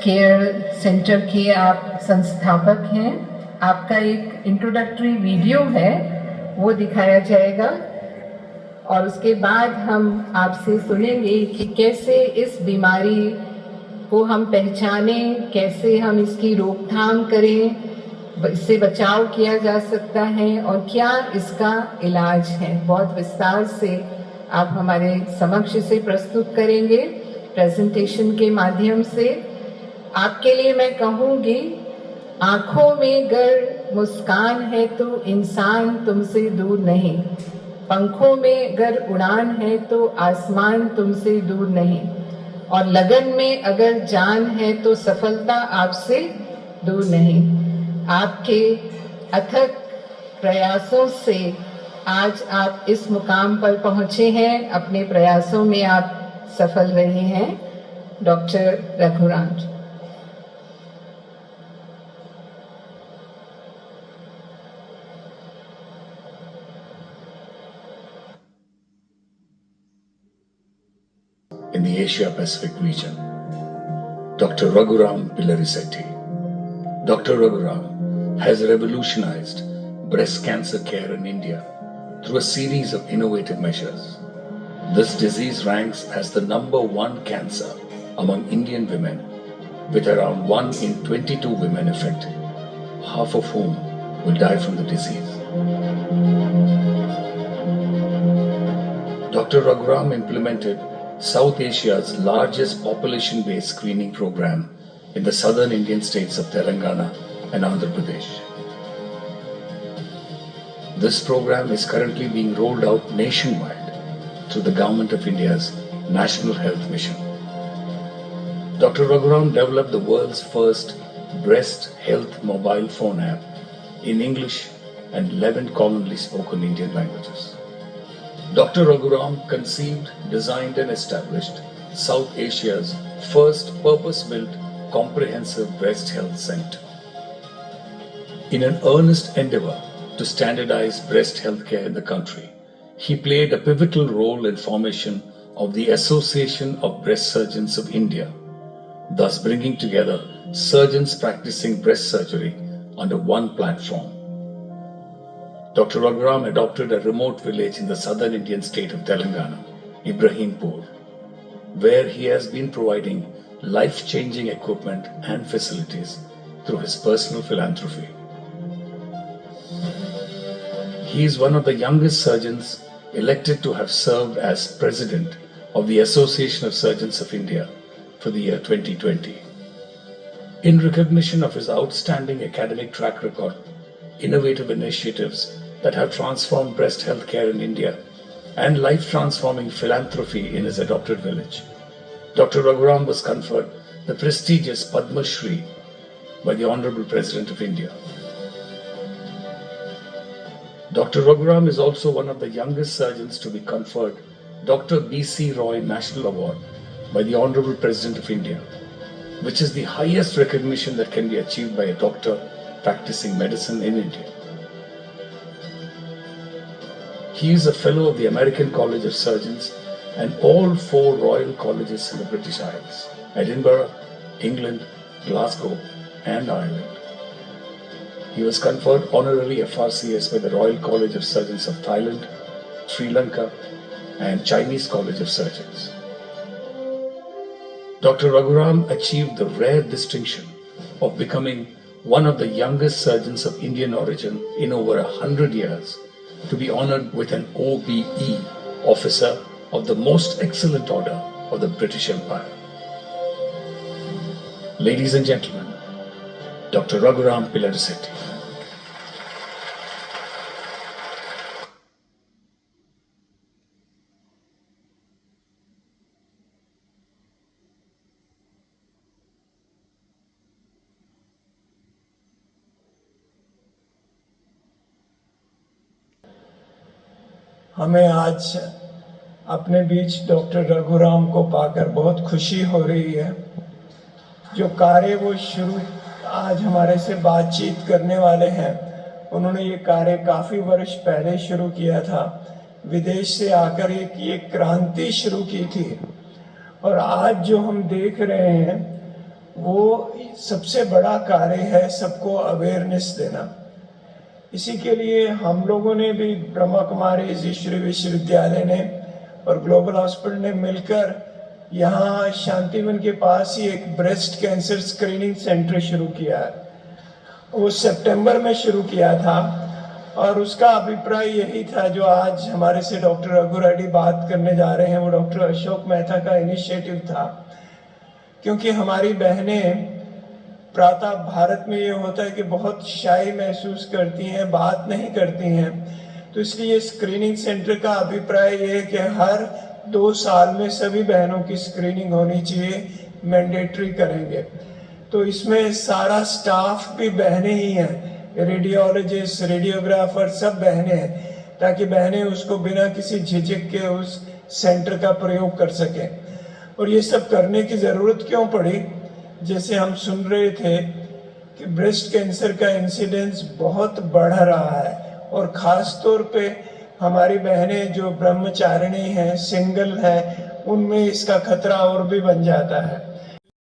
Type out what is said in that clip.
Care centre के आप संस्थापक हैं। आपका एक इंट्रोडक्टरी वीडियो है, वो दिखाया जाएगा और उसके बाद हम आपसे सुनेंगे कि कैसे इस बीमारी को हम पहचानें, कैसे हम इसकी रोकथाम करें, इससे बचाव किया जा सकता है और क्या इसका इलाज है। बहुत विस्तार से आप हमारे समक्ष इसे प्रस्तुत करेंगे प्रेजेंटेशन के माध्यम से। आपके लिए मैं कहूँगी, आँखों में गर मुस्कान है तो इंसान तुमसे दूर नहीं, पंखों में अगर उड़ान है तो आसमान तुमसे दूर नहीं, और लगन में अगर जान है तो सफलता आपसे दूर नहीं। आपके अथक प्रयासों से आज आप इस मुकाम पर पहुँचे हैं, अपने प्रयासों में आप सफल रहे हैं। Doctor Raghuram ji. In the Asia-Pacific region, Dr. Raghuram Pillarisetti. Dr. Raghuram has revolutionized breast cancer care in India through a series of innovative measures. This disease ranks as the #1 cancer among Indian women, with around 1 in 22 women affected, half of whom will die from the disease. Dr. Raghuram implemented South Asia's largest population-based screening program in the southern Indian states of Telangana and Andhra Pradesh. This program is currently being rolled out nationwide through the Government of India's National Health Mission. Dr. Raghuram developed the world's first breast health mobile phone app in English and 11 commonly spoken Indian languages. Dr. Raghuram conceived, designed and established South Asia's first purpose-built comprehensive breast health center. In an earnest endeavor to standardize breast health care in the country, he played a pivotal role in formation of the Association of Breast Surgeons of India, thus bringing together surgeons practicing breast surgery under one platform. Dr. Raghuram adopted a remote village in the southern Indian state of Telangana, Ibrahimpur, where he has been providing life-changing equipment and facilities through his personal philanthropy. He is one of the youngest surgeons elected to have served as president of the Association of Surgeons of India for the year 2020. In recognition of his outstanding academic track record, innovative initiatives that have transformed breast health care in India, and life-transforming philanthropy in his adopted village, Dr. Raghuram was conferred the prestigious Padma Shri by the Honorable President of India. Dr. Raghuram is also one of the youngest surgeons to be conferred Dr. B.C. Roy National Award by the Honorable President of India, which is the highest recognition that can be achieved by a doctor practicing medicine in India. He is a fellow of the American College of Surgeons and all 4 Royal Colleges in the British Isles, Edinburgh, England, Glasgow and Ireland. He was conferred honorary FRCS by the Royal College of Surgeons of Thailand, Sri Lanka and Chinese College of Surgeons. Dr. Raghuram achieved the rare distinction of becoming one of the youngest surgeons of Indian origin in over 100 years to be honored with an OBE, Officer of the Most Excellent Order of the British Empire. Ladies and gentlemen, Dr. Raghuram Pillarisetti. हमें आज अपने बीच doctor Raghuram को पाकर बहुत खुशी हो रही है। जो कार्य वो शुरू आज हमारे से बातचीत करने वाले हैं, उन्होंने ये कार्य काफ़ी वर्ष पहले शुरू किया था। विदेश से आकर एक क्रांति शुरू की थी और आज जो हम देख रहे हैं वो सबसे बड़ा कार्य है, सबको अवेयरनेस देना। इसी के लिए हम लोगों ने भी ब्रह्मा कुमारी ईश्वरी विश्वविद्यालय ने और ग्लोबल हॉस्पिटल ने मिलकर यहाँ शांतिवन के पास ही एक ब्रेस्ट कैंसर स्क्रीनिंग सेंटर शुरू किया है। वो सितंबर में शुरू किया था और उसका अभिप्राय यही था जो आज हमारे से डॉक्टर रघु रेड्डी बात करने जा रहे हैं, वो डॉक्टर अशोक मेहता का इनिशिएटिव था। क्योंकि हमारी बहनें प्रातः भारत में ये होता है कि बहुत शाय महसूस करती हैं, बात नहीं करती हैं, तो इसलिए स्क्रीनिंग सेंटर का अभिप्राय ये है कि हर 2 साल में सभी बहनों की स्क्रीनिंग होनी चाहिए, मैंडेटरी करेंगे। तो इसमें सारा स्टाफ भी बहनें ही हैं, रेडियोलॉजिस्ट, रेडियोग्राफर सब बहनें हैं, ताकि बहनें उसको बिना किसी झिझक के उस सेंटर का प्रयोग कर सकें। और ये सब करने की ज़रूरत क्यों पड़ी? जैसे हम सुन रहे थे कि ब्रेस्ट कैंसर का इंसिडेंस बहुत बढ़ रहा है और ख़ास तौर पे हमारी बहनें जो ब्रह्मचारिणी हैं, सिंगल हैं, उनमें इसका खतरा और भी बन जाता है।